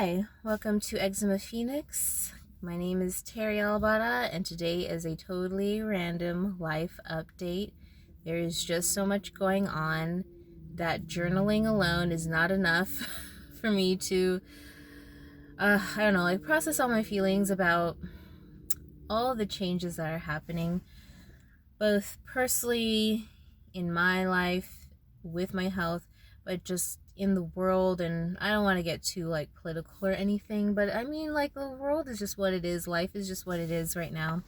Hi, welcome to Eczema Phoenix. My name is Terry Albata, and today is a totally random life update. There is just so much going on that journaling alone is not enough for me to, process all my feelings about all the changes that are happening, both personally in my life, with my health, but just in the world. And I don't want to get too political or anything, but I mean, the world is just what it is. Life is just what it is right now,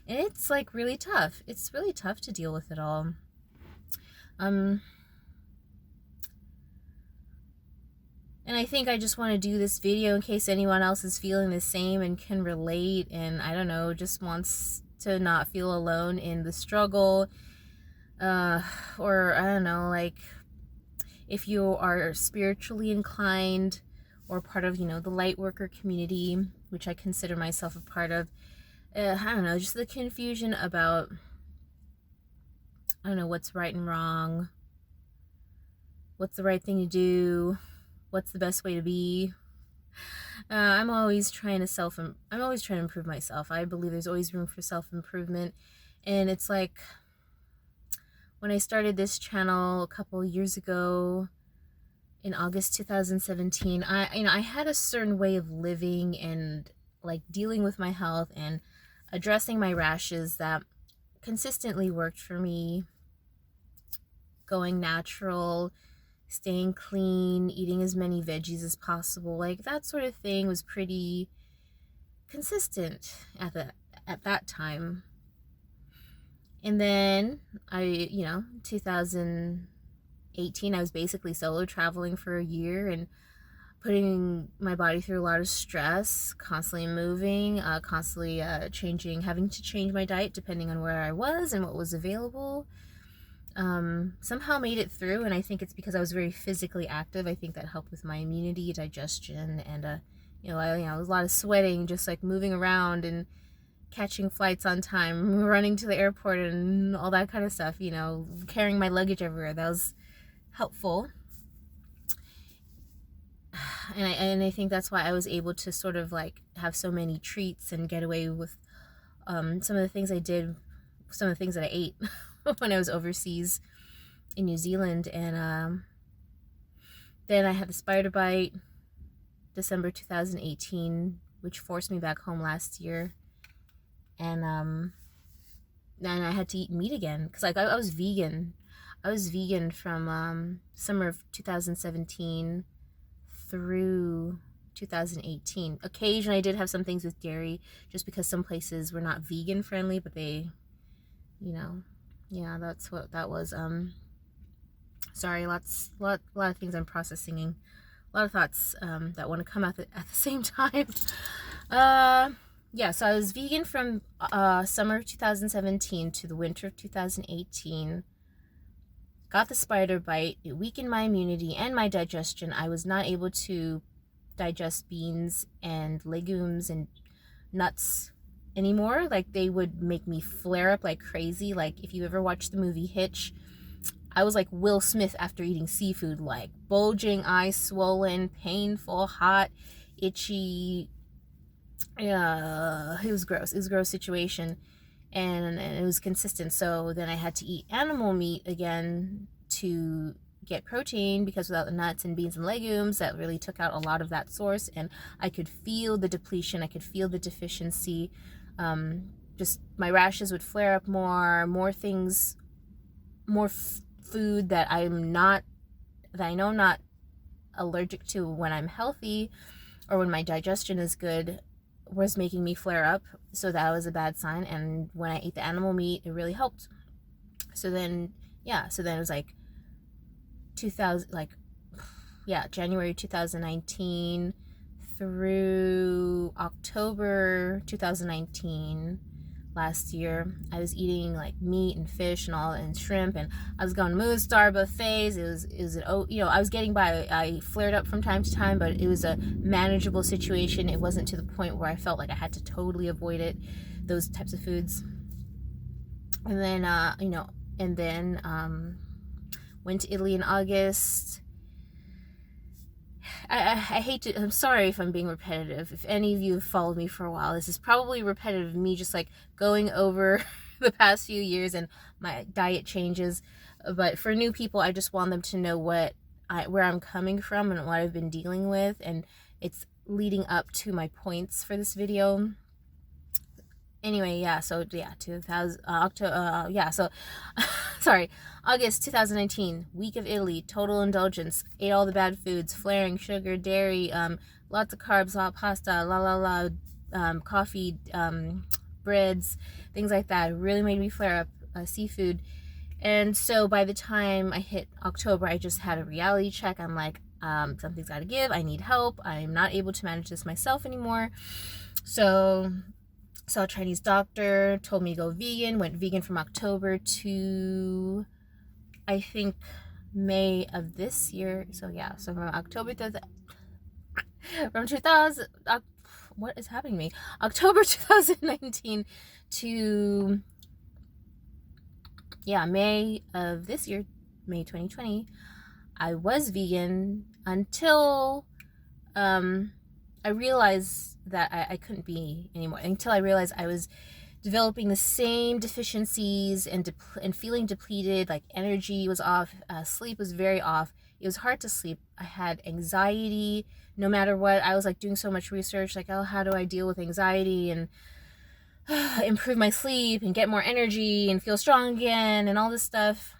and it's really tough. It's really tough to deal with it all. And I think I just want to do this video in case anyone else is feeling the same and can relate, and I don't know, just wants to not feel alone in the struggle, or I don't know, if you are spiritually inclined or part of, the light worker community, which I consider myself a part of, I don't know, just the confusion about, I don't know, what's right and wrong, what's the right thing to do, what's the best way to be. I'm always trying to improve myself. I believe there's always room for self-improvement, and it's like, when I started this channel a couple years ago in August 2017, I had a certain way of living and dealing with my health and addressing my rashes that consistently worked for me. Going natural, staying clean, eating as many veggies as possible, that sort of thing was pretty consistent at that time. And then 2018, I was basically solo traveling for a year and putting my body through a lot of stress, constantly moving, constantly having to change my diet depending on where I was and what was available. Somehow made it through, and I think it's because I was very physically active. I think that helped with my immunity, digestion, and I was a lot of sweating, just moving around and catching flights on time, running to the airport and all that kind of stuff, carrying my luggage everywhere. That was helpful. And I think that's why I was able to sort of have so many treats and get away with some of the things I did, some of the things that I ate when I was overseas in New Zealand. And then I had the spider bite December 2018, which forced me back home last year. And then I had to eat meat again, because I was vegan. I was vegan from summer of 2017 through 2018. Occasionally I did have some things with dairy, just because some places were not vegan friendly, but they, yeah, that's what that was. Sorry, a lot of things I'm processing, a lot of thoughts that want to come out at the same time. Yeah, so I was vegan from summer of 2017 to the winter of 2018. Got the spider bite. It weakened my immunity and my digestion. I was not able to digest beans and legumes and nuts anymore. They would make me flare up like crazy. If you ever watched the movie Hitch, I was like Will Smith after eating seafood, bulging eyes, swollen, painful, hot, itchy. It was gross. It was a gross situation, and it was consistent. So then I had to eat animal meat again to get protein, because without the nuts and beans and legumes, that really took out a lot of that source, and I could feel the depletion. I could feel the deficiency. Just my rashes would flare up more things, more food that I know I'm not allergic to when I'm healthy or when my digestion is good, was making me flare up. So that was a bad sign. And when I ate the animal meat, it really helped. So then it was January 2019 through October 2019 last year. I was eating meat and fish and shrimp, and I was going to Moon Star buffets. I was getting by. I flared up from time to time, but it was a manageable situation. It wasn't to the point where I felt like I had to totally avoid those types of foods. And then went to Italy in August. I hate to, I'm sorry if I'm being repetitive. If any of you have followed me for a while, this is probably repetitive, me just like going over the past few years and my diet changes. But for new people, I just want them to know where I'm coming from and what I've been dealing with, and it's leading up to my points for this video. Anyway, yeah, so yeah, 2000 October, yeah, so sorry, August 2019, week of Italy, total indulgence, ate all the bad foods, flaring, sugar, dairy, lots of carbs, hot pasta, coffee, breads, things like that. Really made me flare up. Seafood. And so by the time I hit October, I just had a reality check. I'm like, something's got to give. I need help. I'm not able to manage this myself anymore. So saw a Chinese doctor, told me to go vegan, went vegan from October to, I think, May of this year. So yeah, so from October to from 2000, what is happening to me? October 2019 to, yeah, May of this year, May 2020, I was vegan until I realized that I couldn't be anymore, until I realized I was developing the same deficiencies and feeling depleted, like energy was off, sleep was very off. It was hard to sleep. I had anxiety no matter what. I was like doing so much research, like, oh, how do I deal with anxiety and improve my sleep and get more energy and feel strong again and all this stuff,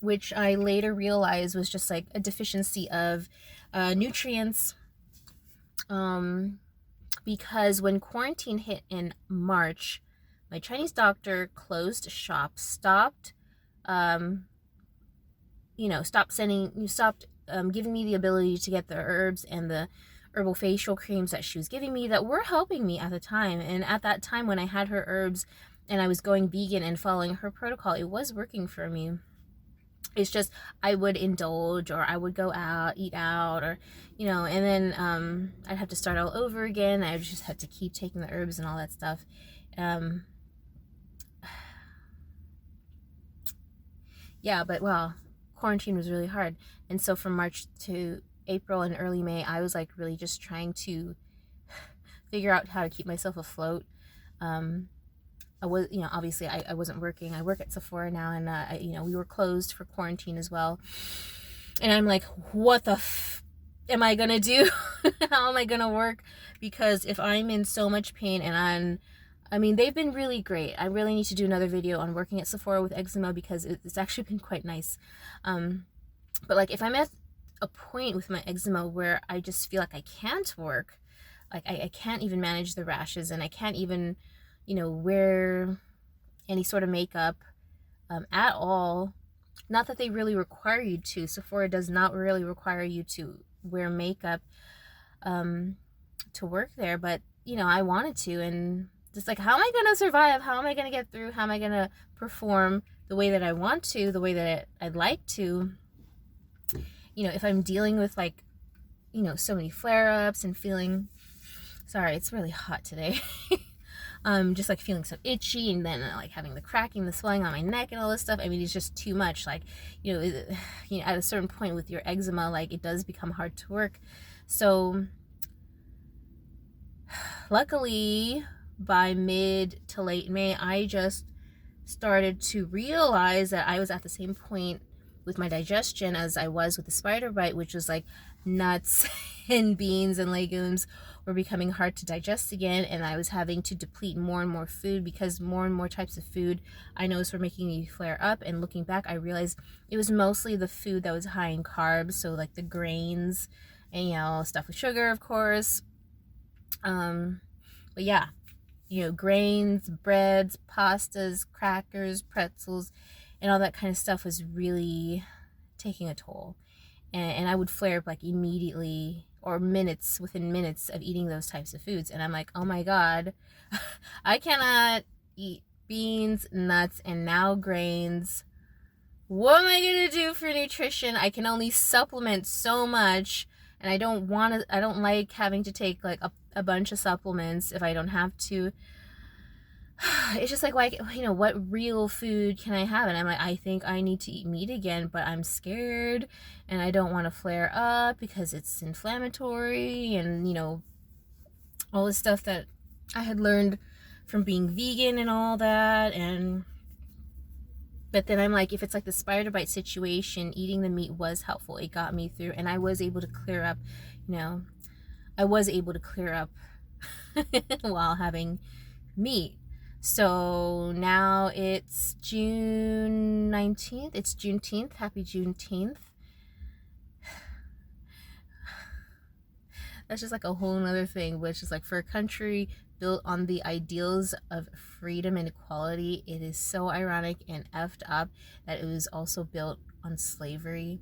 which I later realized was just like a deficiency of nutrients. Because when quarantine hit in March, my Chinese doctor closed shop, stopped giving me the ability to get the herbs and the herbal facial creams that she was giving me that were helping me at the time. And at that time, when I had her herbs and I was going vegan and following her protocol, it was working for me. It's just I would indulge, or I would go out, eat out, or, and then I'd have to start all over again. I would just have to keep taking the herbs and all that stuff. Yeah, but well, quarantine was really hard. And so from March to April and early May, I was like really just trying to figure out how to keep myself afloat. I was, obviously I wasn't working. I work at Sephora now, and we were closed for quarantine as well. And I'm like, what the am I gonna do? How am I gonna work? Because if I'm in so much pain, and they've been really great. I really need to do another video on working at Sephora with eczema, because it's actually been quite nice. But like, if I'm at a point with my eczema where I just feel like I can't work, like I can't even manage the rashes, and I can't even wear any sort of makeup at all. Not that they really require you to. Sephora does not really require you to wear makeup to work there, but I wanted to, and just like, how am I gonna survive? How am I gonna get through? How am I gonna perform the way that I want to, the way that I'd like to? If I'm dealing with like, so many flare-ups and feeling, sorry, it's really hot today. Just like feeling so itchy, and then like having the cracking, the swelling on my neck and all this stuff. It's just too much. Like, at a certain point with your eczema, like, it does become hard to work. So luckily by mid to late May, I just started to realize that I was at the same point with my digestion as I was with the spider bite, which was like nuts and beans and legumes were becoming hard to digest again, and I was having to deplete more and more food, because more and more types of food I noticed were making me flare up. And looking back, I realized it was mostly the food that was high in carbs, so like the grains and stuff with sugar, of course. But yeah, grains, breads, pastas, crackers, pretzels, and all that kind of stuff was really taking a toll. And I would flare up like immediately, or within minutes of eating those types of foods. And I'm like, oh my God, I cannot eat beans, nuts, and now grains. What am I gonna do for nutrition? I can only supplement so much, and I don't like having to take like a bunch of supplements if I don't have to. it's just like, what real food can I have? And I'm like, I think I need to eat meat again, but I'm scared and I don't want to flare up because it's inflammatory and, all this stuff that I had learned from being vegan and all that. But then I'm like, if it's like the spider bite situation, eating the meat was helpful. It got me through, and I was able to clear up, I was able to clear up while having meat. So now it's June 19th. It's Juneteenth. Happy Juneteenth. That's just like a whole nother thing, which is like, for a country built on the ideals of freedom and equality, it is so ironic and effed up that it was also built on slavery.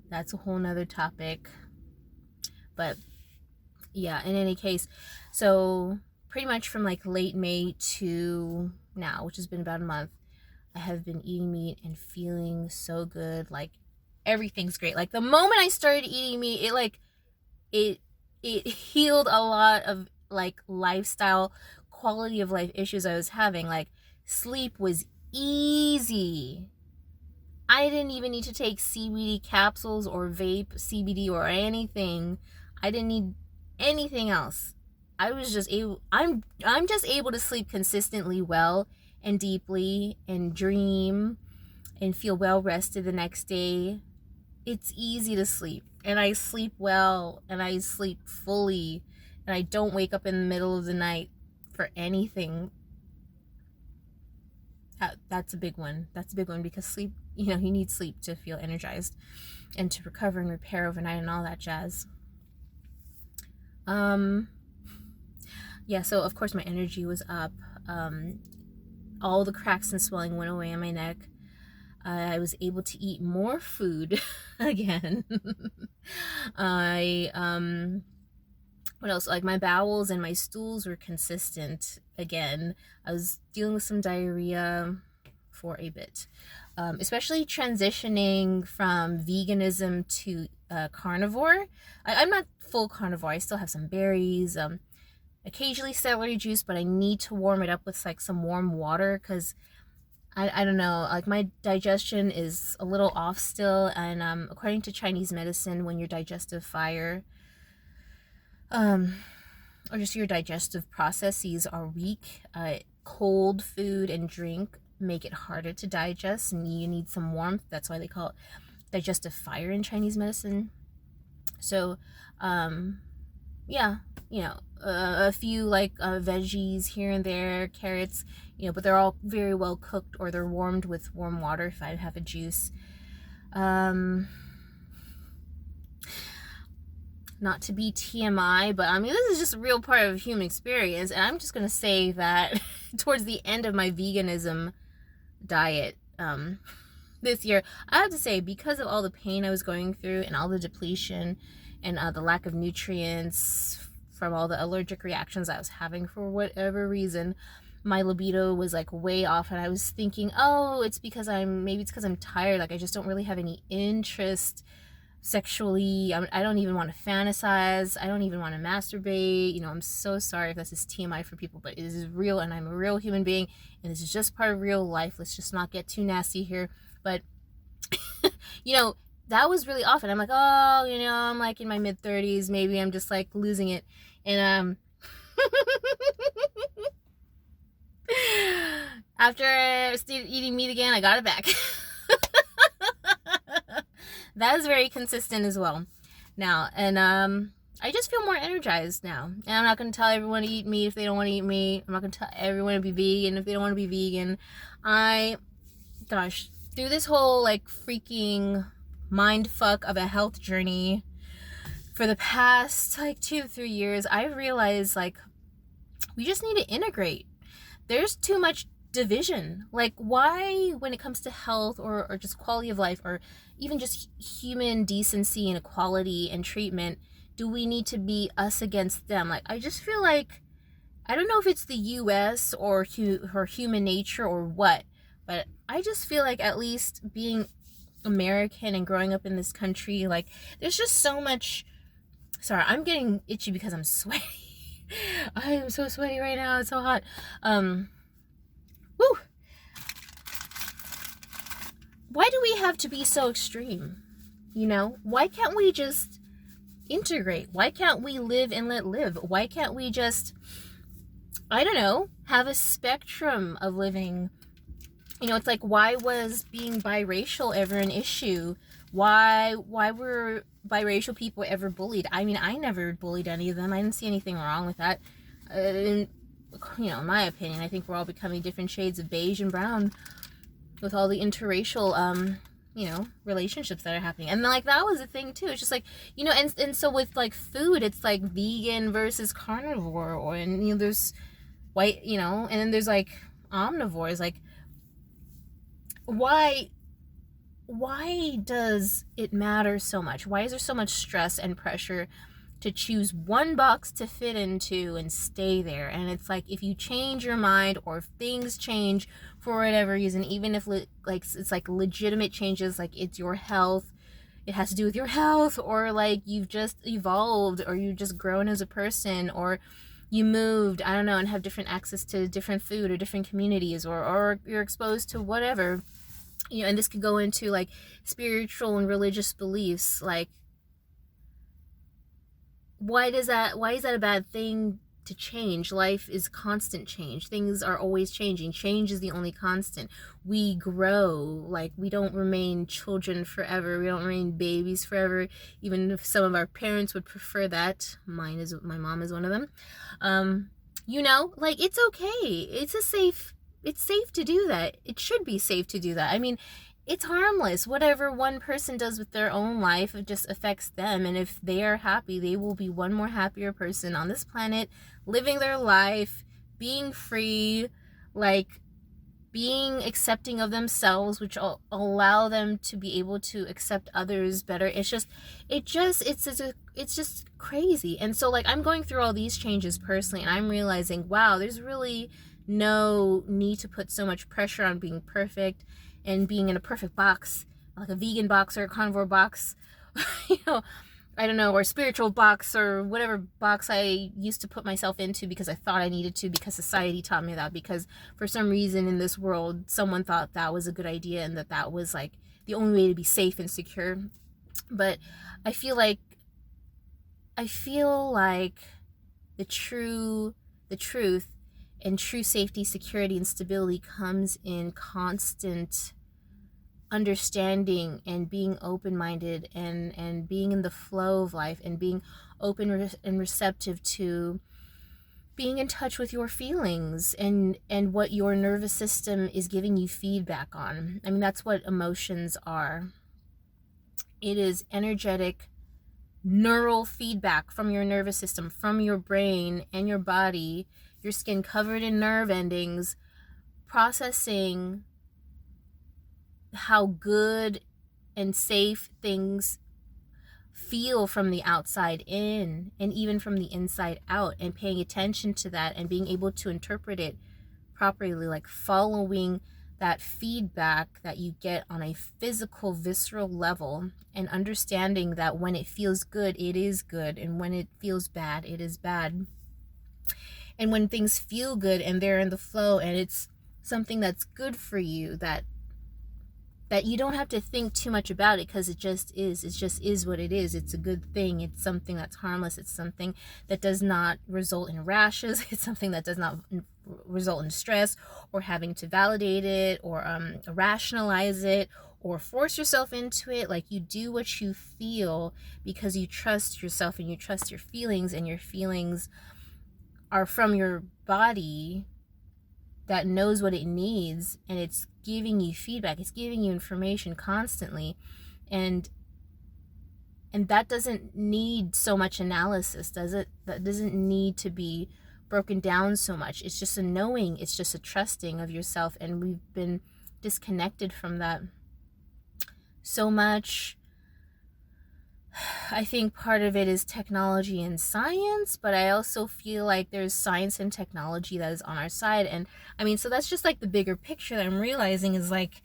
That's a whole nother topic. But yeah, in any case, so pretty much from like late May to now, which has been about a month, I have been eating meat and feeling so good. Like, everything's great. Like, the moment I started eating meat, it healed a lot of like lifestyle, quality of life issues I was having. Like, sleep was easy. I didn't even need to take CBD capsules or vape CBD or anything. I didn't need anything else. I'm just able to sleep consistently well and deeply and dream and feel well rested the next day. It's easy to sleep, and I sleep well, and I sleep fully, and I don't wake up in the middle of the night for anything. That's a big one. Because sleep, you need sleep to feel energized and to recover and repair overnight and all that jazz. Yeah, so of course my energy was up. All the cracks and swelling went away on my neck. I was able to eat more food again. What else? Like, my bowels and my stools were consistent again. I was dealing with some diarrhea for a bit, especially transitioning from veganism to carnivore. I'm not full carnivore. I still have some berries, occasionally celery juice, but I need to warm it up with like some warm water because I don't know, like, my digestion is a little off still, and according to Chinese medicine, when your digestive fire, or just your digestive processes are weak, cold food and drink make it harder to digest, and you need some warmth. That's why they call it digestive fire in Chinese medicine. So, yeah, a few like veggies here and there, carrots, but they're all very well cooked, or they're warmed with warm water if I have a juice. Not to be TMI, but I mean, this is just a real part of human experience, and I'm just gonna say that towards the end of my veganism diet this year, I have to say, because of all the pain I was going through and all the depletion and the lack of nutrients from all the allergic reactions I was having for whatever reason, my libido was like way off, and I was thinking, oh, it's because I'm tired. Like, I just don't really have any interest sexually. I don't even want to fantasize. I don't even want to masturbate. I'm so sorry if this is TMI for people, but it is real, and I'm a real human being, and this is just part of real life. Let's just not get too nasty here. But that was really off, and I'm like, oh, I'm like in my mid-30s, maybe I'm just like losing it. And after I started eating meat again, I got it back. That is very consistent as well now. And I just feel more energized now. And I'm not going to tell everyone to eat meat if they don't want to eat meat. I'm not going to tell everyone to be vegan if they don't want to be vegan. Through this whole like freaking mind fuck of a health journey for the past like 2 to 3 years, I realized like we just need to integrate. There's too much division. Like, why, when it comes to health or just quality of life, or even just human decency and equality and treatment, do we need to be us against them? Like, I just feel like, I don't know if it's the US or human nature or what, but I just feel like, at least being American and growing up in this country, like, there's just so much. Sorry, I'm getting itchy because I'm sweaty. I am so sweaty right now. It's so hot. Woo. Why do we have to be so extreme? You know, why can't we just integrate? Why can't we live and let live? Why can't we just, I don't know, have a spectrum of living? You know, it's like, why was being biracial ever an issue? Why were biracial people ever bullied? I mean, I never bullied any of them. I didn't see anything wrong with that. You know, in my opinion, I think we're all becoming different shades of beige and brown with all the interracial, you know, relationships that are happening. And like, that was a thing too. It's just like, you know, and so with like food, it's like vegan versus carnivore, or, and, you know, there's white, you know, and then there's like omnivores. Like, why does it matter so much? Why is there so much stress and pressure to choose one box to fit into and stay there? And it's like, if you change your mind, or if things change for whatever reason, even if like it's like legitimate changes, like it's your health, it has to do with your health, or like you've just evolved, or you've just grown as a person, or you moved, I don't know, and have different access to different food or different communities, or you're exposed to whatever, you know. And this could go into like spiritual and religious beliefs. Like, why is that a bad thing to change? Life is constant change. Things are always changing. Change is the only constant. We grow. Like, we don't remain children forever. We don't remain babies forever, even if some of our parents would prefer that. My mom is one of them. You know, like, it's okay. It's safe to do that. It should be safe to do that. I mean, it's harmless. Whatever one person does with their own life, it just affects them. And if they are happy, they will be one more happier person on this planet, living their life, being free, like being accepting of themselves, which will allow them to be able to accept others better. It's just crazy. And so, like, I'm going through all these changes personally, and I'm realizing, wow, there's really no need to put so much pressure on being perfect and being in a perfect box, like a vegan box or a carnivore box, you know, I don't know, or a spiritual box, or whatever box I used to put myself into because I thought I needed to, because society taught me that, because for some reason in this world, someone thought that was a good idea and that was like the only way to be safe and secure. But I feel like the truth and true safety, security, and stability comes in constant understanding and being open-minded and being in the flow of life, and being open and receptive to being in touch with your feelings and what your nervous system is giving you feedback on. I mean, that's what emotions are. It is energetic neural feedback from your nervous system, from your brain and your body, your skin covered in nerve endings, processing how good and safe things feel from the outside in, and even from the inside out, and paying attention to that and being able to interpret it properly, like following that feedback that you get on a physical, visceral level, and understanding that when it feels good, it is good, and when it feels bad, it is bad. And when things feel good and they're in the flow and it's something that's good for you, that you don't have to think too much about it, because it just is what it is. It's a good thing. It's something that's harmless. It's something that does not result in rashes. It's something that does not result in stress, or having to validate it, or rationalize it, or force yourself into it. Like, you do what you feel because you trust yourself and you trust your feelings, and your feelings are from your body that knows what it needs, and it's giving you feedback, it's giving you information constantly, and that doesn't need so much analysis, does it? That doesn't need to be broken down so much. It's just a knowing, it's just a trusting of yourself, and we've been disconnected from that so much. I think part of it is technology and science, but I also feel like there's science and technology that is on our side. And I mean, so that's just like the bigger picture that I'm realizing is like,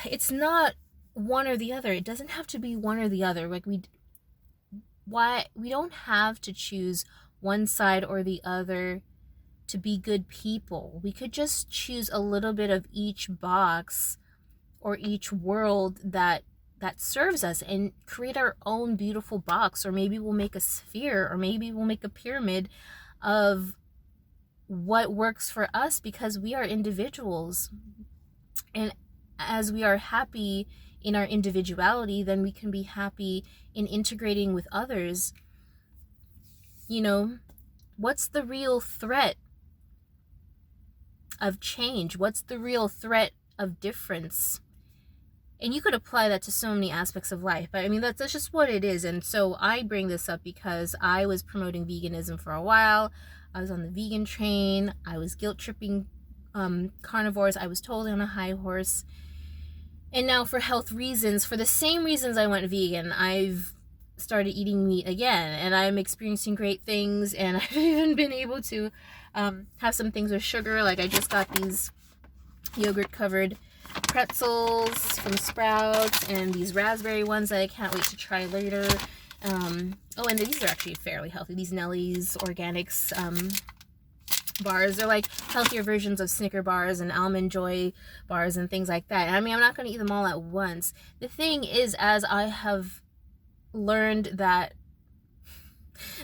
it's not one or the other. It doesn't have to be one or the other. Like, we don't have to choose one side or the other to be good people. We could just choose a little bit of each box or each world that serves us and create our own beautiful box. Or maybe we'll make a sphere, or maybe we'll make a pyramid of what works for us, because we are individuals. And as we are happy in our individuality, then we can be happy in integrating with others. You know, what's the real threat of change? What's the real threat of difference? And you could apply that to so many aspects of life, but I mean, that's just what it is. And so I bring this up because I was promoting veganism for a while. I was on the vegan train. I was guilt tripping carnivores. I was totally on a high horse. And now, for health reasons, for the same reasons I went vegan, I've started eating meat again, and I'm experiencing great things. And I've even been able to have some things with sugar. Like, I just got these yogurt covered pretzels from Sprouts, and these raspberry ones that I can't wait to try later. Oh, and these are actually fairly healthy. These Nellie's Organics bars. They're like healthier versions of Snicker bars and Almond Joy bars and things like that. I mean, I'm not going to eat them all at once. The thing is, as I have learned that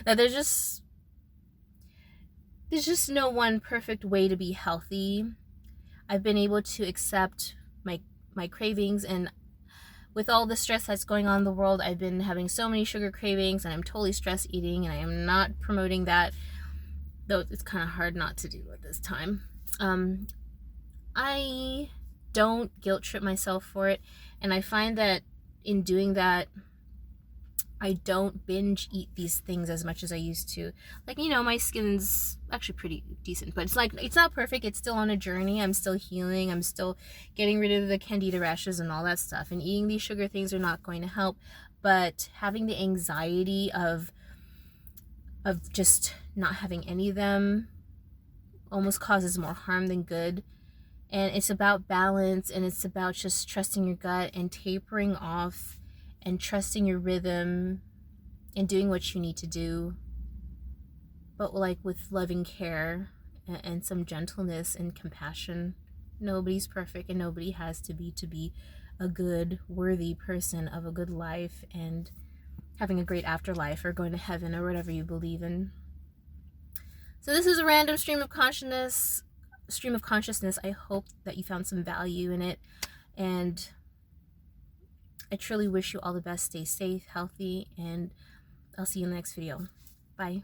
there's just no one perfect way to be healthy, I've been able to accept my cravings. And with all the stress that's going on in the world, I've been having so many sugar cravings, and I'm totally stress eating, and I am not promoting that, though it's kind of hard not to do at this time. I don't guilt trip myself for it, and I find that in doing that, I don't binge eat these things as much as I used to. Like, you know, my skin's actually pretty decent, but it's like, it's not perfect. It's still on a journey. I'm still healing. I'm still getting rid of the candida rashes and all that stuff. And eating these sugar things are not going to help. But having the anxiety of just not having any of them almost causes more harm than good. And it's about balance, and it's about just trusting your gut and tapering off and trusting your rhythm and doing what you need to do, but like with loving care and some gentleness and compassion. Nobody's perfect, and nobody has to be a good, worthy person of a good life and having a great afterlife or going to heaven or whatever you believe in. So this is a random stream of consciousness. I hope that you found some value in it, and I truly wish you all the best. Stay safe, healthy, and I'll see you in the next video. Bye.